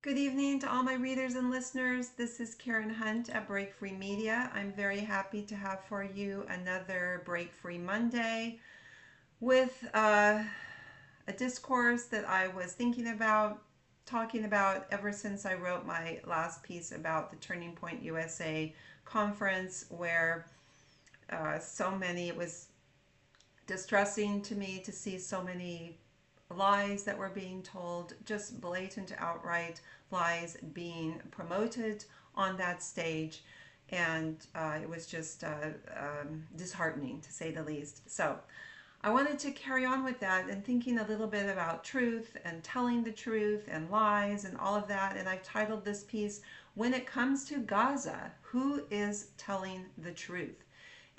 Good evening to all my readers and listeners. This is Karen Hunt at Break Free Media. I'm very happy to have for you another Break Free Monday with a discourse that I was thinking about, talking about ever since I wrote my last piece about the Turning Point USA conference, where it was distressing to me to see so many lies that were being told, just blatant, outright lies being promoted on that stage. And it was just disheartening, to say the least. So I wanted to carry on with that and thinking a little bit about truth and telling the truth and lies and all of that. And I've titled this piece, When It Comes to Gaza, Who is Telling the Truth?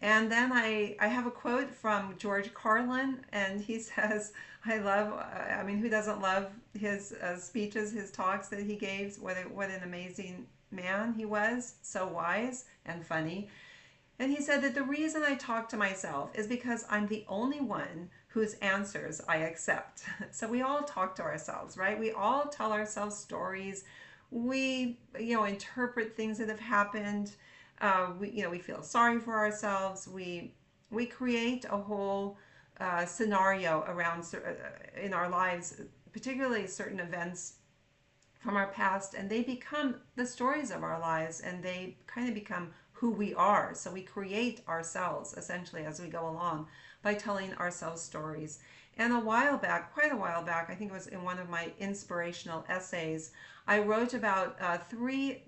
And then I have a quote from George Carlin, and he says, who doesn't love his speeches, his talks that he gave? What an amazing man he was, so wise and funny. And he said that the reason I talk to myself is because I'm the only one whose answers I accept. So we all talk to ourselves, right? We all tell ourselves stories. We, interpret things that have happened. We feel sorry for ourselves. We create a whole scenario around in our lives, particularly certain events from our past, and they become the stories of our lives, and they kind of become who we are. So we create ourselves essentially as we go along by telling ourselves stories. And quite a while back, I think it was in one of my inspirational essays, I wrote about three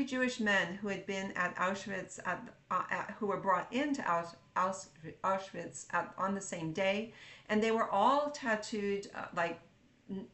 Jewish men who had been at Auschwitz, who were brought into Auschwitz on the same day, and they were all tattooed like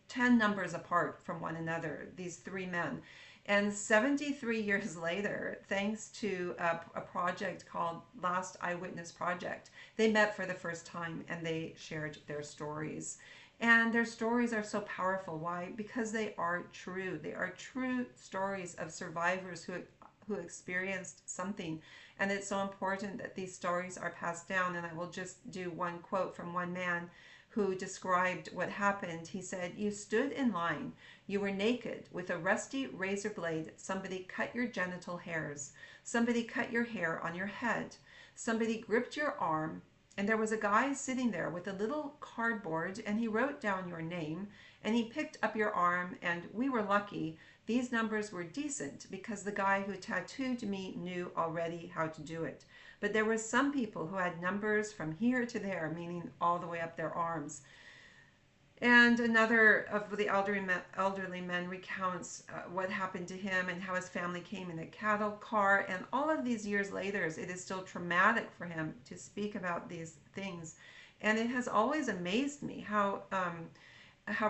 10 numbers apart from one another, these three men. And 73 years later, thanks to a project called Last Eyewitness Project, they met for the first time and they shared their stories. And their stories are so powerful. Why? Because they are true. They are true stories of survivors who experienced something. And it's so important that these stories are passed down. And I will just do one quote from one man who described what happened. He said, "You stood in line. You were naked. With a rusty razor blade, somebody cut your genital hairs. Somebody cut your hair on your head. Somebody gripped your arm. And there was a guy sitting there with a little cardboard, and he wrote down your name, and he picked up your arm, and we were lucky. These numbers were decent because the guy who tattooed me knew already how to do it. But there were some people who had numbers from here to there, meaning all the way up their arms." And another of the elderly men recounts what happened to him and how his family came in a cattle car. And all of these years later, it is still traumatic for him to speak about these things. And it has always amazed me how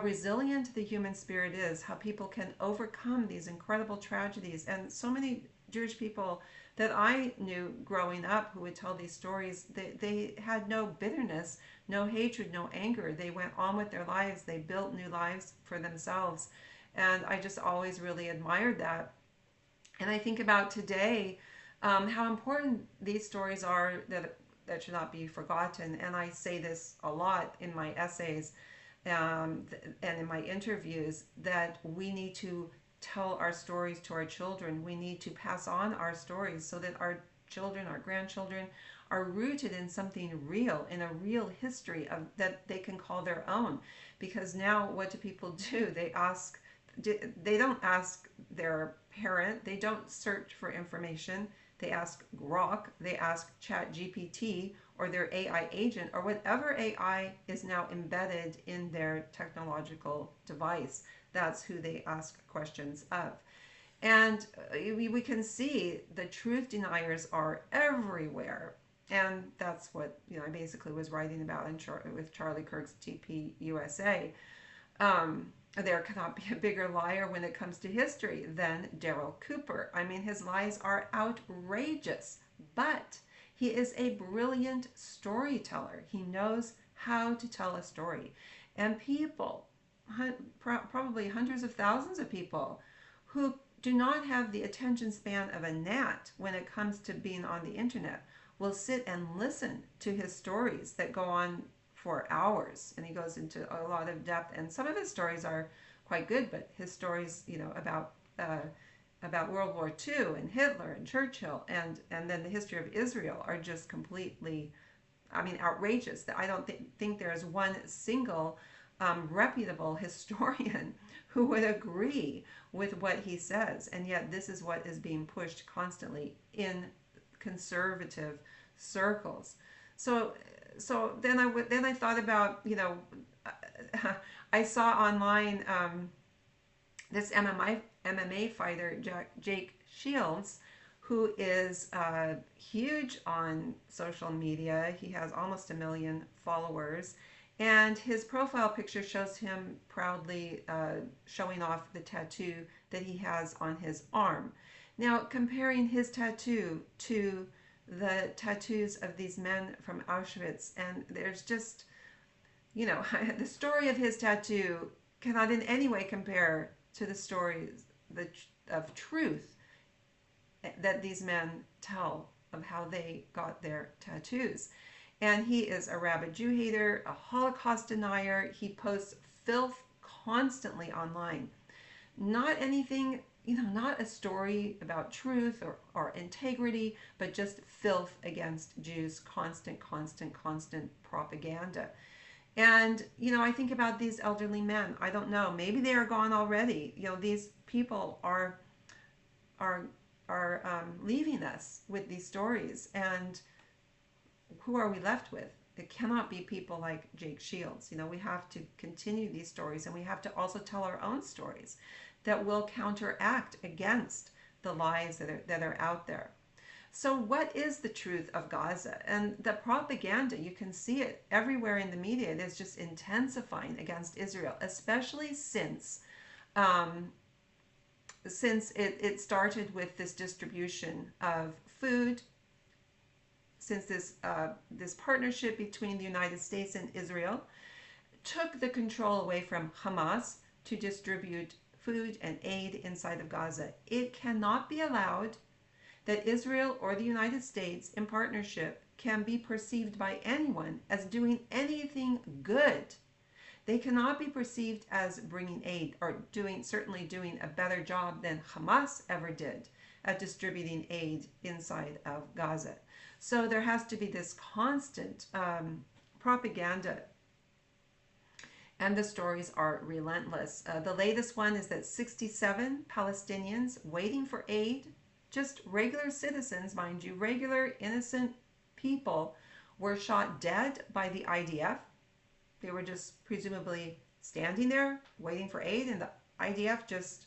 resilient the human spirit is, how people can overcome these incredible tragedies. And so many Jewish people that I knew growing up who would tell these stories, they had no bitterness, no hatred, no anger. They went on with their lives. They built new lives for themselves. And I just always really admired that. And I think about today, how important these stories are, that should not be forgotten. And I say this a lot in my essays and in my interviews, that we need to tell our stories to our children. We need to pass on our stories so that our children, our grandchildren, are rooted in something real, in a real history that they can call their own. Because now, what do people do? They don't ask their parent. They don't search for information. They ask Grok. They ask ChatGPT or their AI agent or whatever AI is now embedded in their technological device. That's who they ask questions of. And we can see the truth deniers are everywhere. And that's what I basically was writing about with Charlie Kirk's TP USA. There cannot be a bigger liar when it comes to history than Daryl Cooper. I mean, his lies are outrageous, but he is a brilliant storyteller. He knows how to tell a story. And people, probably hundreds of thousands of people, who do not have the attention span of a gnat when it comes to being on the internet, will sit and listen to his stories that go on for hours. And he goes into a lot of depth. And some of his stories are quite good, but his stories, about World War II and Hitler and Churchill and then the history of Israel are just completely, I mean, outrageous. That I don't think there is one single reputable historian who would agree with what he says, and yet this is what is being pushed constantly in conservative circles. So, then I thought about, I saw online this MMA fighter, Jake Shields, who is huge on social media. He has almost 1 million followers. And his profile picture shows him proudly showing off the tattoo that he has on his arm. Now, comparing his tattoo to the tattoos of these men from Auschwitz, and there's just, the story of his tattoo cannot in any way compare to the stories of truth that these men tell of how they got their tattoos. And he is a rabid Jew hater, a Holocaust denier. He posts filth constantly online. Not anything, not a story about truth or integrity, but just filth against Jews, constant propaganda. And, I think about these elderly men. I don't know. Maybe they are gone already. These people are leaving us with these stories. And who are we left with? It cannot be people like Jake Shields. We have to continue these stories, and we have to also tell our own stories that will counteract against the lies that are out there. So what is the truth of Gaza? And the propaganda, you can see it everywhere in the media. It is just intensifying against Israel, especially since it started with this distribution of food, since this partnership between the United States and Israel took the control away from Hamas to distribute food and aid inside of Gaza. It cannot be allowed that Israel or the United States in partnership can be perceived by anyone as doing anything good. They cannot be perceived as bringing aid or certainly doing a better job than Hamas ever did at distributing aid inside of Gaza. So there has to be this constant propaganda, and the stories are relentless. The latest one is that 67 Palestinians waiting for aid, just regular citizens, mind you, regular innocent people, were shot dead by the IDF. They were just presumably standing there waiting for aid, and the IDF just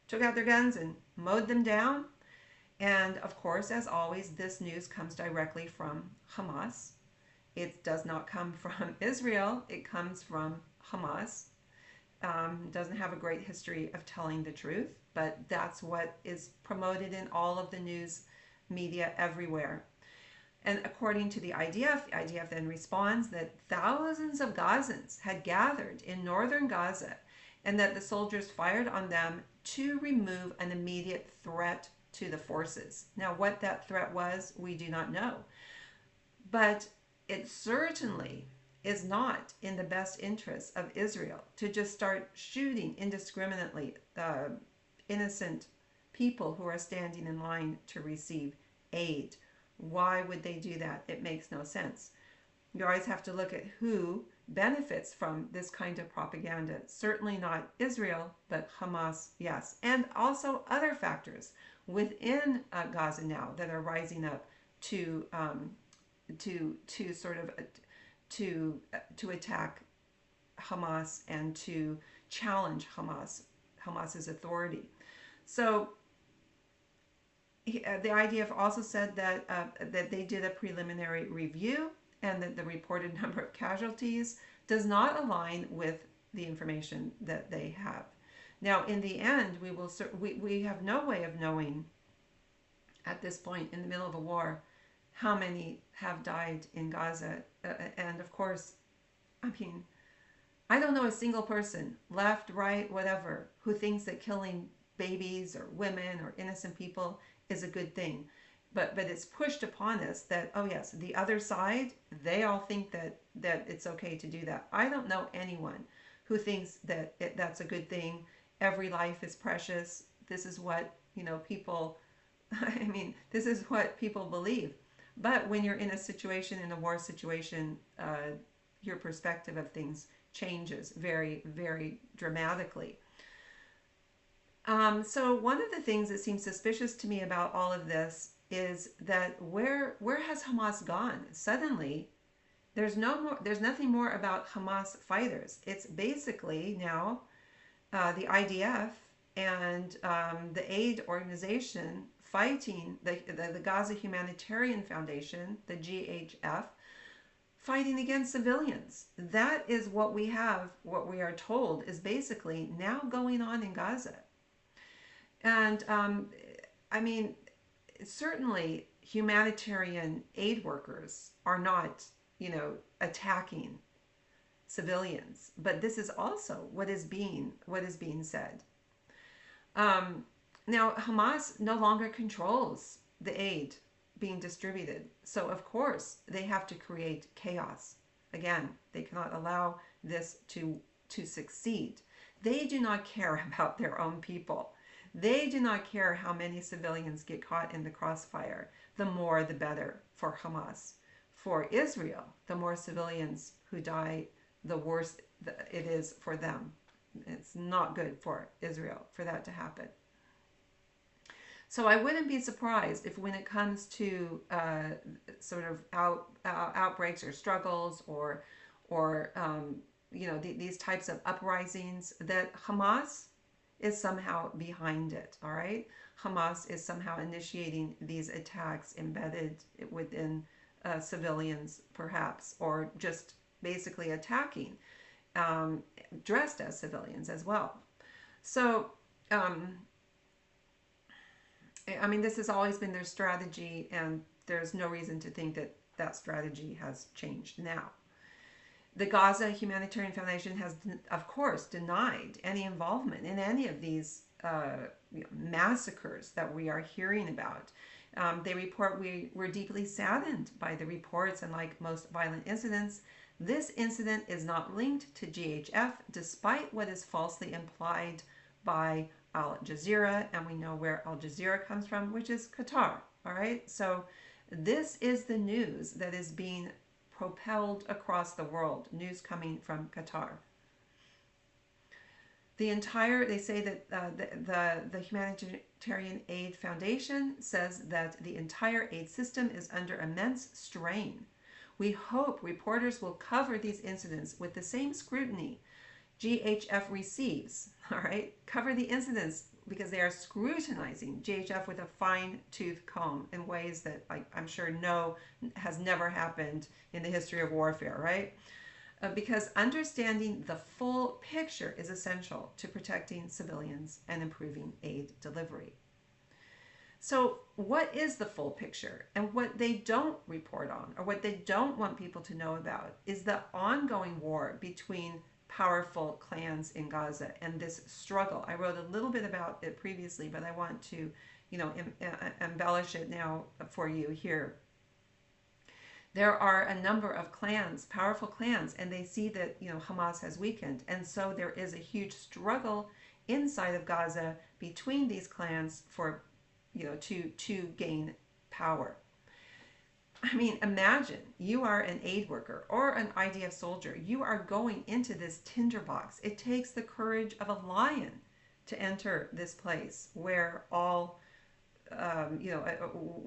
took out their guns and mowed them down. And of course, as always, this news comes directly from Hamas. It does not come from Israel. It comes from Hamas. Doesn't have a great history of telling the truth, but that's what is promoted in all of the news media everywhere. And according to the IDF then responds that thousands of Gazans had gathered in northern Gaza, and that the soldiers fired on them to remove an immediate threat to the forces. Now, what that threat was, we do not know. But it certainly is not in the best interest of Israel to just start shooting indiscriminately innocent people who are standing in line to receive aid. Why would they do that? It makes no sense. You always have to look at who benefits from this kind of propaganda. Certainly not Israel, but Hamas, yes. And also other factors within Gaza now that are rising up to attack Hamas and to challenge Hamas's authority. So the IDF also said that they did a preliminary review, and that the reported number of casualties does not align with the information that they have. Now, in the end, we have no way of knowing at this point in the middle of a war how many have died in Gaza. And of course, I mean, I don't know a single person, left, right, whatever, who thinks that killing babies or women or innocent people is a good thing. But it's pushed upon us that, oh yes, the other side, they all think that it's okay to do that. I don't know anyone who thinks that that's a good thing. Every life is precious. This is what, people, I mean, this is what people believe. But when you're in a situation, in a war situation, your perspective of things changes very, very dramatically. So one of the things that seems suspicious to me about all of this is that where has Hamas gone? Suddenly, there's nothing more about Hamas fighters. It's basically now the IDF and the aid organization fighting the Gaza Humanitarian Foundation, the GHF, fighting against civilians. That is what we have, what we are told is basically now going on in Gaza. And I mean, certainly humanitarian aid workers are not, attacking civilians, but this is also what is being said. Now, Hamas no longer controls the aid being distributed, so of course they have to create chaos. Again, they cannot allow this to succeed. They do not care about their own people. They do not care how many civilians get caught in the crossfire. The more, the better for Hamas. For Israel, the more civilians who die, the worse it is for them. It's not good for Israel for that to happen. So I wouldn't be surprised if, when it comes to sort of outbreaks or struggles or these types of uprisings, that Hamas is somehow behind it. All right, Hamas is somehow initiating these attacks embedded within civilians, perhaps, or just basically attacking, dressed as civilians as well. So, I mean, this has always been their strategy, and there's no reason to think that that strategy has changed now. The Gaza Humanitarian Foundation has, of course, denied any involvement in any of these massacres that we are hearing about. They report, we're deeply saddened by the reports, and like most violent incidents, this incident is not linked to GHF, despite what is falsely implied by Al Jazeera, and we know where Al Jazeera comes from, which is Qatar. All right, so this is the news that is being propelled across the world, news coming from Qatar. They say that the Humanitarian Aid Foundation says that the entire aid system is under immense strain. We hope reporters will cover these incidents with the same scrutiny GHF receives. All right, cover the incidents, because they are scrutinizing GHF with a fine-tooth comb in ways that I'm sure has never happened in the history of warfare, right? Because understanding the full picture is essential to protecting civilians and improving aid delivery. So what is the full picture? And what they don't report on, or what they don't want people to know about, is the ongoing war between powerful clans in Gaza and this struggle. I wrote a little bit about it previously, but I want to, embellish it now for you here. There are a number of clans, powerful clans, and they see that, Hamas has weakened. And so there is a huge struggle inside of Gaza between these clans for, to gain power. I mean, imagine you are an aid worker or an IDF soldier. You are going into this tinderbox. It takes the courage of a lion to enter this place where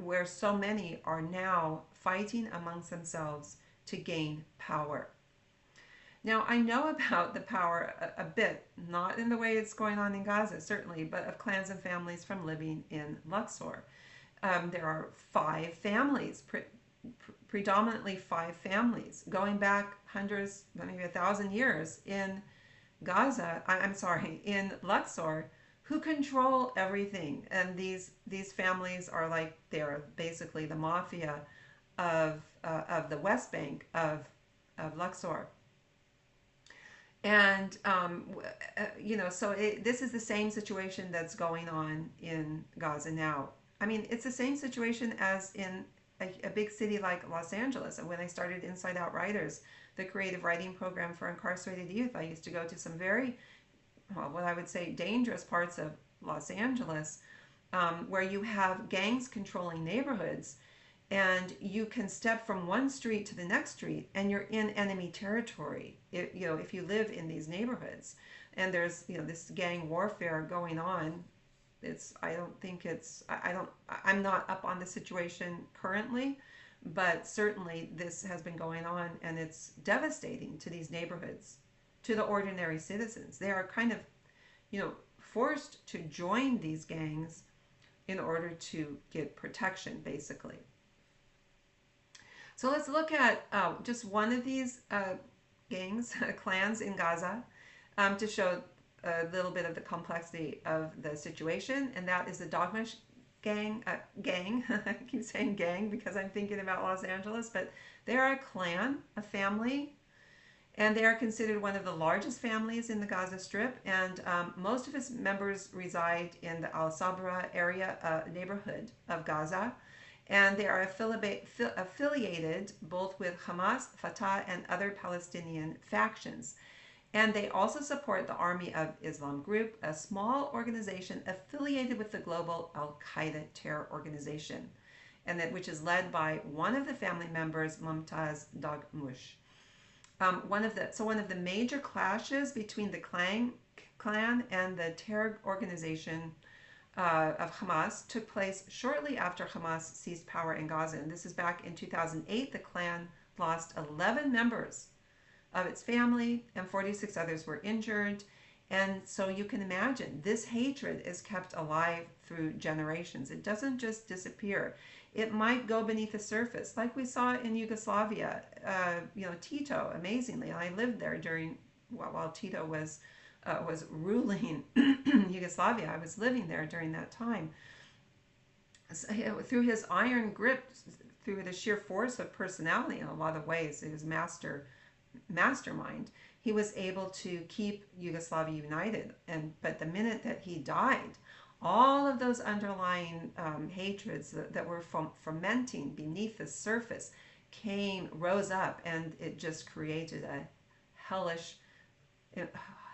where so many are now fighting amongst themselves to gain power. Now, I know about the power a bit, not in the way it's going on in Gaza, certainly, but of clans and families from living in Luxor. There are 5 families, predominantly 5 families, going back hundreds, maybe 1,000 years in Gaza, in Luxor, who control everything. And these families are they're basically the mafia of the West Bank of Luxor. And, so this is the same situation that's going on in Gaza now. I mean, it's the same situation as in a big city like Los Angeles. And when I started Inside Out Writers, the creative writing program for incarcerated youth, I used to go to some very, well, what I would say, dangerous parts of Los Angeles, where you have gangs controlling neighborhoods, and you can step from one street to the next street and you're in enemy territory, if you live in these neighborhoods. And there's this gang warfare going on. I don't think it's I don't I'm not up on the situation currently, but certainly this has been going on, and it's devastating to these neighborhoods, to the ordinary citizens. They are kind of forced to join these gangs in order to get protection, basically. So let's look at just one of these gangs, clans in Gaza, to show a little bit of the complexity of the situation, and that is the Dogmash gang. I keep saying gang because I'm thinking about Los Angeles, but they are a clan, a family, and they are considered one of the largest families in the Gaza Strip, and most of its members reside in the Al Sabra area neighborhood of Gaza, and they are affiliated both with Hamas, Fatah, and other Palestinian factions. And they also support the Army of Islam Group, a small organization affiliated with the global Al-Qaeda terror organization, which is led by one of the family members, Mumtaz Dagmush. One of the major clashes between the clan and the terror organization of Hamas took place shortly after Hamas seized power in Gaza. And this is back in 2008. The clan lost 11 members of its family, and 46 others were injured. And so you can imagine this hatred is kept alive through generations. It doesn't just disappear. It might go beneath the surface, like we saw in Yugoslavia. Tito, amazingly, I lived there while Tito was ruling Yugoslavia. I was living there during that time. So, through his iron grip, through the sheer force of personality in a lot of ways, he was mastermind, he was able to keep Yugoslavia united. But the minute that he died, all of those underlying hatreds that were fermenting beneath the surface rose up, and it just created a hellish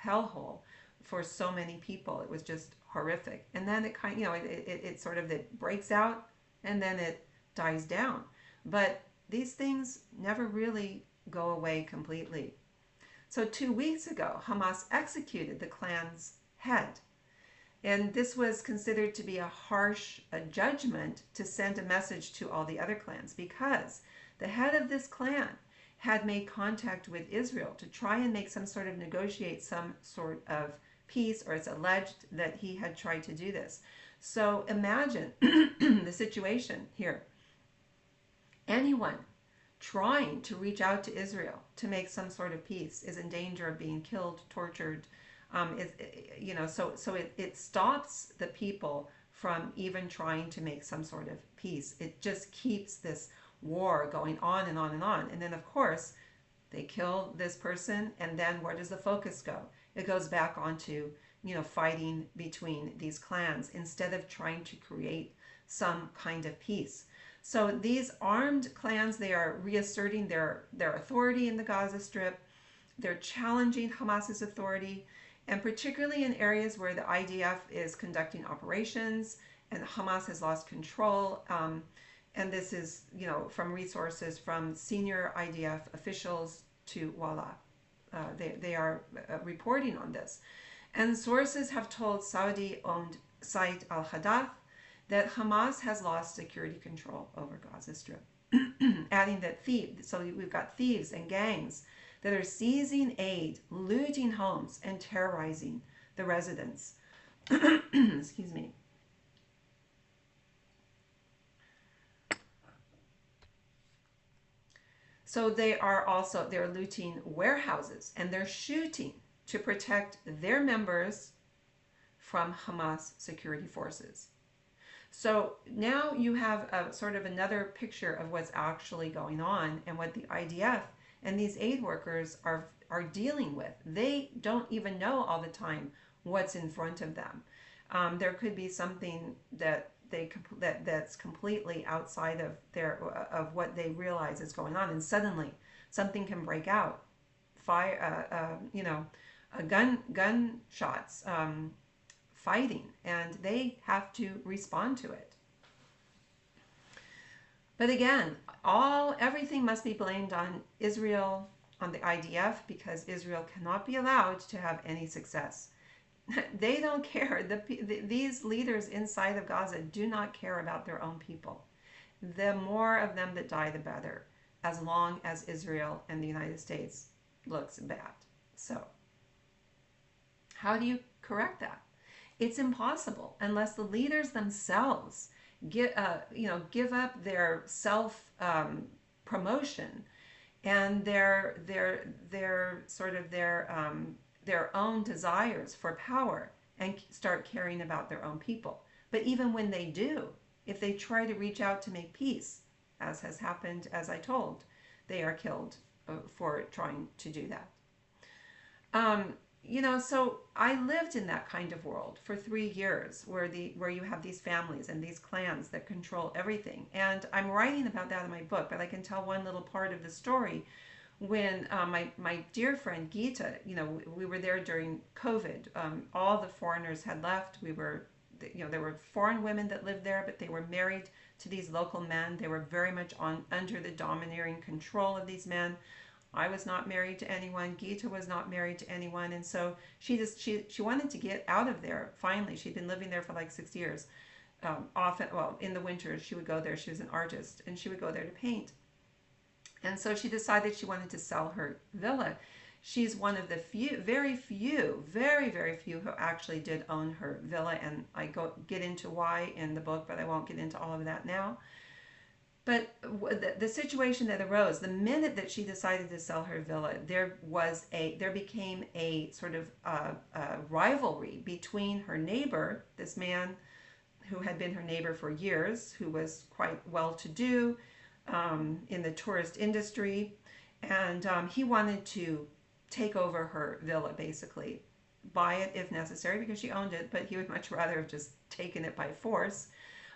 hellhole for so many people. It was just horrific. And then it breaks out, and then it dies down. But these things never really go away completely. So 2 weeks ago, Hamas executed the clan's head. And this was considered to be a harsh judgment to send a message to all the other clans, because the head of this clan had made contact with Israel to try and negotiate some sort of peace, or it's alleged that he had tried to do this. So imagine the situation here. Anyone trying to reach out to Israel to make some sort of peace is in danger of being killed, tortured. It stops the people from even trying to make some sort of peace. It just keeps this war going on and on and on. And then, of course, they kill this person, and then where does the focus go? It goes back onto, fighting between these clans instead of trying to create some kind of peace. So these armed clans, they are reasserting their authority in the Gaza Strip. They're challenging Hamas's authority, and particularly in areas where the IDF is conducting operations and Hamas has lost control. And this is, from resources from senior IDF officials to Walla. They are reporting on this. And sources have told Saudi-owned site Al-Hadath that Hamas has lost security control over Gaza Strip, adding that we've got thieves and gangs that are seizing aid, looting homes, and terrorizing the residents. Excuse me. So they're looting warehouses, and they're shooting to protect their members from Hamas security forces. So now you have a sort of another picture of what's actually going on and what the IDF and these aid workers are dealing with. They don't even know all the time what's in front of them. There could be something that that's completely outside of their of what they realize is going on, and suddenly something can break out, fire, gunshots, fighting, and they have to respond to it. But again, everything must be blamed on Israel, on the IDF, because Israel cannot be allowed to have any success. They don't care. These leaders inside of Gaza do not care about their own people. The more of them that die, the better, as long as Israel and the United States looks bad. So, how do you correct that? It's impossible unless the leaders themselves give up their self promotion and their sort of their own desires for power, and start caring about their own people. But even when they do, if they try to reach out to make peace, as has happened, as I told, they are killed for trying to do that. So I lived in that kind of world for 3 years, where you have these families and these clans that control everything. And I'm writing about that in my book, but I can tell one little part of the story. When my dear friend Gita, we were there during COVID. All the foreigners had left. There were foreign women that lived there, but they were married to these local men. They were very much under the domineering control of these men. I was not married to anyone. Gita was not married to anyone, and so she wanted to get out of there. Finally, she'd been living there for like 6 years. Often, well, in the winters, she would go there. She was an artist, and she would go there to paint. And so she decided she wanted to sell her villa. She's one of the very few who actually did own her villa, and I get into why in the book, but I won't get into all of that now. But the situation that arose the minute that she decided to sell her villa, there became a sort of rivalry between her neighbor, this man who had been her neighbor for years, who was quite well-to-do in the tourist industry, and he wanted to take over her villa, basically buy it if necessary, because she owned it, but he would much rather have just taken it by force.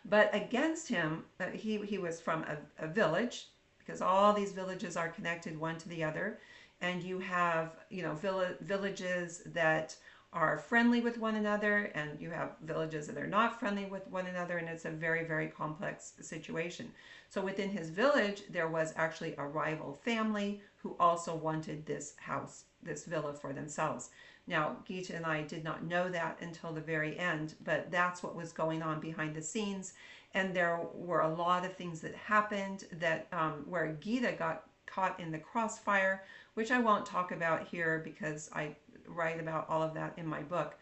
But against him, he was from a village, because all these villages are connected one to the other, and you have villages that are friendly with one another, and you have villages that are not friendly with one another, and it's a very, very complex situation. So within his village, there was actually a rival family who also wanted this house, this villa, for themselves. Now, Gita and I did not know that until the very end, but that's what was going on behind the scenes. And there were a lot of things that happened that where Gita got caught in the crossfire, which I won't talk about here because I write about all of that in my book.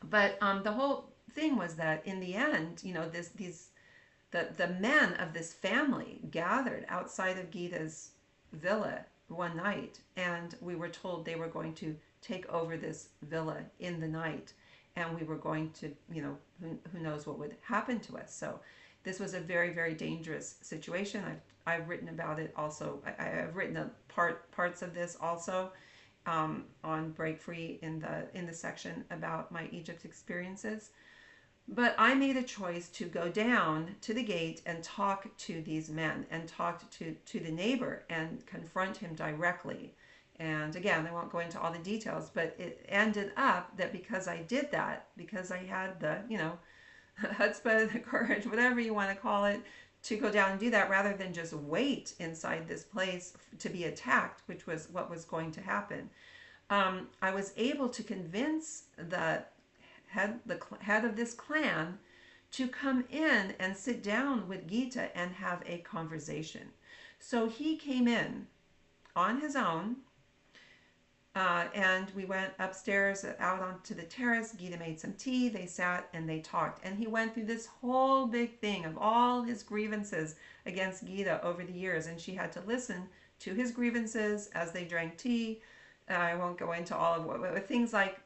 But the whole thing was that in the end, the men of this family gathered outside of Gita's villa one night, and we were told they were going to take over this villa in the night, and we were going to, who knows what would happen to us. So this was a very, very dangerous situation. I've written about it also. I've written parts of this also on Break Free in the section about my Egypt experiences. But I made a choice to go down to the gate and talk to these men, and talk to the neighbor and confront him directly. And again, I won't go into all the details, but it ended up that because I did that, because I had the, chutzpah, the courage, whatever you want to call it, to go down and do that, rather than just wait inside this place to be attacked, which was what was going to happen. I was able to convince the head of this clan to come in and sit down with Gita and have a conversation. So he came in on his own, and we went upstairs out onto the terrace. Gita made some tea. They sat and they talked, and he went through this whole big thing of all his grievances against Gita over the years, and she had to listen to his grievances as they drank tea. I won't go into all of what things like,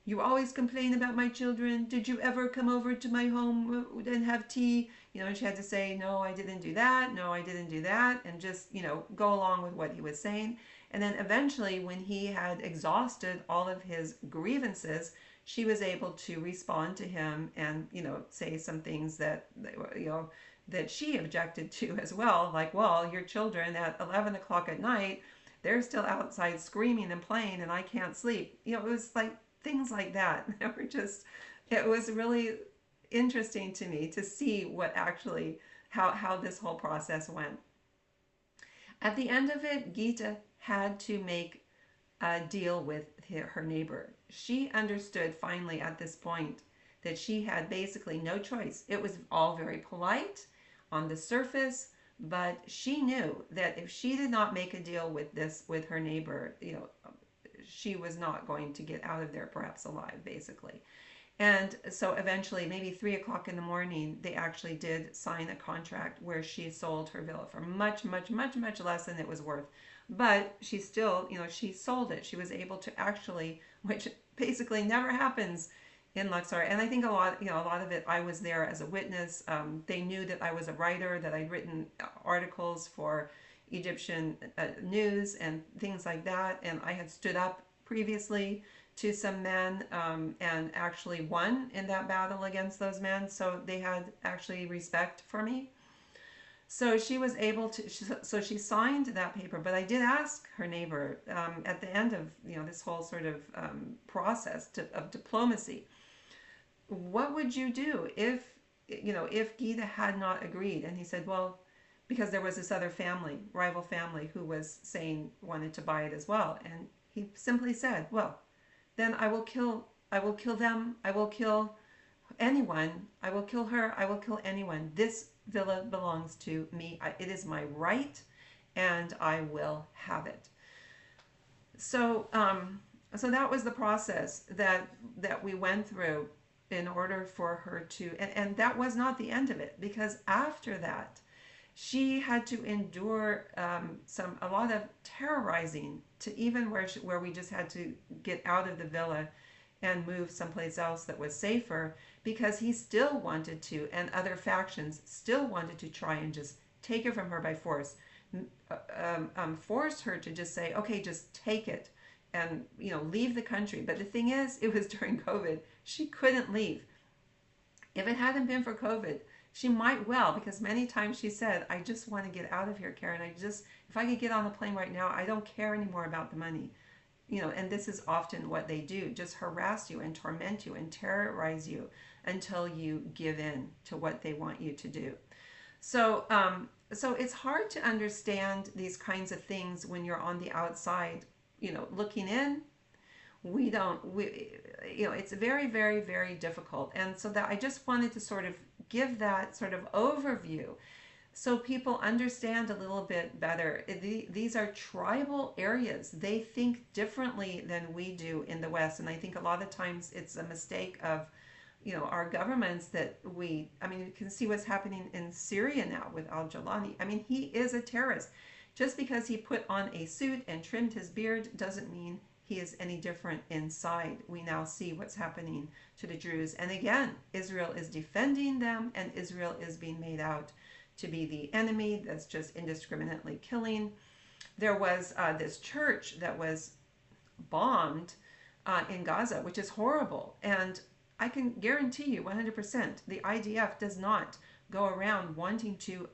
you always complain about my children. Did you ever come over to my home and have tea? And she had to say, no, I didn't do that. No, I didn't do that. And just, go along with what he was saying. And then eventually, when he had exhausted all of his grievances, she was able to respond to him and, say some things that were, that she objected to as well. Like, well, your children at 11 o'clock at night, they're still outside screaming and playing, and I can't sleep. It was like things like that. It was really interesting to me to see what actually, how this whole process went. At the end of it, Gita had to make a deal with her neighbor. She understood finally at this point that she had basically no choice. It was all very polite on the surface, but she knew that if she did not make a deal with her neighbor, she was not going to get out of there perhaps alive, basically. And so eventually, maybe 3 o'clock in the morning, they actually did sign a contract where she sold her villa for much, much, much, much less than it was worth. But she still, she sold it. She was able to actually, which basically never happens in Luxor. And I think a lot of it, I was there as a witness. They knew that I was a writer, that I'd written articles for Egyptian news and things like that. And I had stood up previously to some men and actually won in that battle against those men. So they had actually respect for me. So she was able to, so she signed that paper. But I did ask her neighbor at the end of this whole sort of process of diplomacy, what would you do if Gita had not agreed? And he said, well, because there was this other family, rival family, who was saying wanted to buy it as well. And he simply said, well, then I will kill them, I will kill anyone, I will kill her, I will kill anyone. This villa belongs to me. It is my right, and I will have it. So, so that was the process that we went through in order for her to, and that was not the end of it, because after that, she had to endure a lot of terrorizing, to even where we just had to get out of the villa and move someplace else that was safer, because he still wanted to, and other factions still wanted to try and just take it from her by force, force her to just say, okay, just take it and leave the country. But the thing is, it was during COVID. She couldn't leave. If it hadn't been for COVID, she might well, because many times she said, I just want to get out of here, Karen. If I could get on a plane right now, I don't care anymore about the money. And this is often what they do, just harass you and torment you and terrorize you until you give in to what they want you to do. So, so it's hard to understand these kinds of things when you're on the outside, looking in. It's very, very, very difficult. And so that I just wanted to sort of give that sort of overview so people understand a little bit better. These are tribal areas. They think differently than we do in the West. And I think a lot of times it's a mistake of, our governments that you can see what's happening in Syria now with al-Jawlani. He is a terrorist. Just because he put on a suit and trimmed his beard doesn't mean he is any different inside. We now see what's happening to the Druze. And again, Israel is defending them, and Israel is being made out to be the enemy that's just indiscriminately killing. There was this church that was bombed in Gaza, which is horrible. And I can guarantee you 100% the IDF does not go around wanting to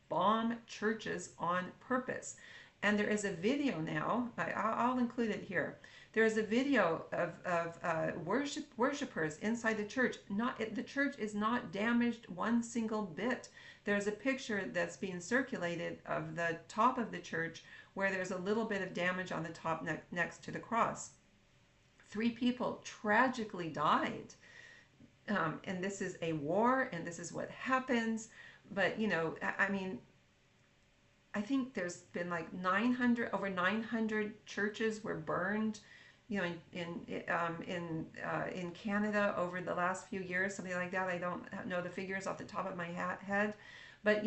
bomb churches on purpose. And there is a video now, I'll include it here. There is a video of worshipers inside the church. The church is not damaged one single bit. There's a picture that's being circulated of the top of the church where there's a little bit of damage on the top next to the cross. 3 people tragically died. And this is a war, and this is what happens. But, I think there's been like over 900 churches were burned, in Canada over the last few years, something like that. I don't know the figures off the top of my head, but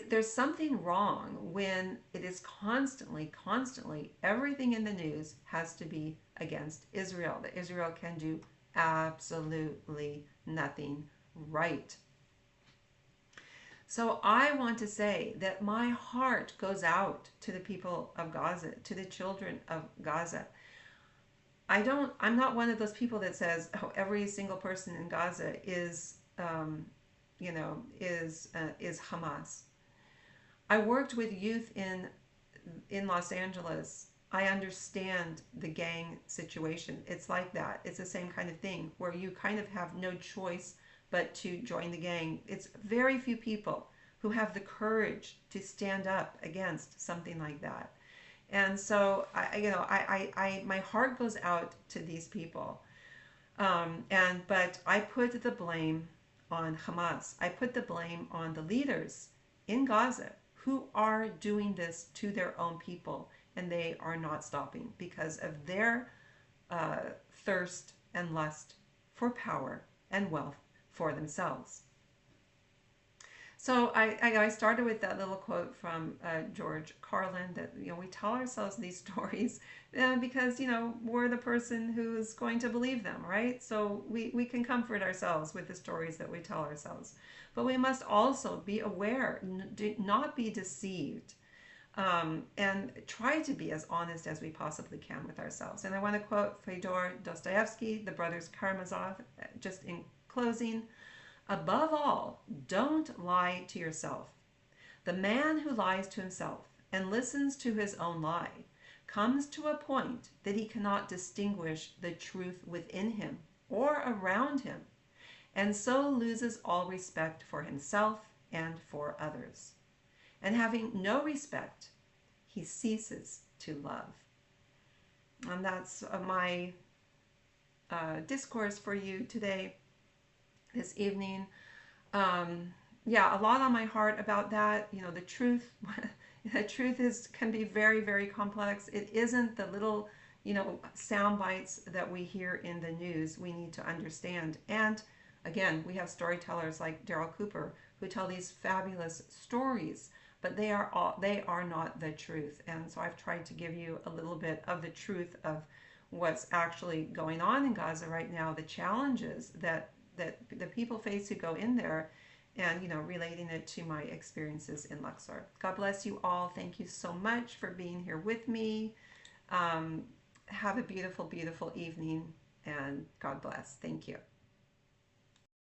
there's something wrong when it is constantly, everything in the news has to be against Israel. That Israel can do absolutely nothing right. So I want to say that my heart goes out to the people of Gaza, to the children of Gaza. I'm not one of those people that says, oh, every single person in Gaza is Hamas. I worked with youth in Los Angeles. I understand the gang situation. It's like that. It's the same kind of thing where you kind of have no choice but to join the gang. It's very few people who have the courage to stand up against something like that. And so my heart goes out to these people. But I put the blame on Hamas. I put the blame on the leaders in Gaza who are doing this to their own people, and they are not stopping because of their thirst and lust for power and wealth for themselves. So I started with that little quote from George Carlin that we tell ourselves these stories because we're the person who's going to believe them, right? So we can comfort ourselves with the stories that we tell ourselves, but we must also be aware, not be deceived, and try to be as honest as we possibly can with ourselves. And I want to quote Fyodor Dostoevsky, the brothers Karamazov, just in closing. Above all, don't lie to yourself. The man who lies to himself and listens to his own lie comes to a point that he cannot distinguish the truth within him or around him, and so loses all respect for himself and for others. And having no respect, he ceases to love. And that's my discourse for you today, this evening. Yeah, a lot on my heart about that. The truth, the truth can be very, very complex. It isn't the little, sound bites that we hear in the news. We need to understand. And again, we have storytellers like Daryl Cooper who tell these fabulous stories, but they are not the truth. And so I've tried to give you a little bit of the truth of what's actually going on in Gaza right now, the challenges that the people face who go in there, and relating it to my experiences in Luxor. God bless you all. Thank you so much for being here with me. Have a beautiful, beautiful evening, and God bless. Thank you.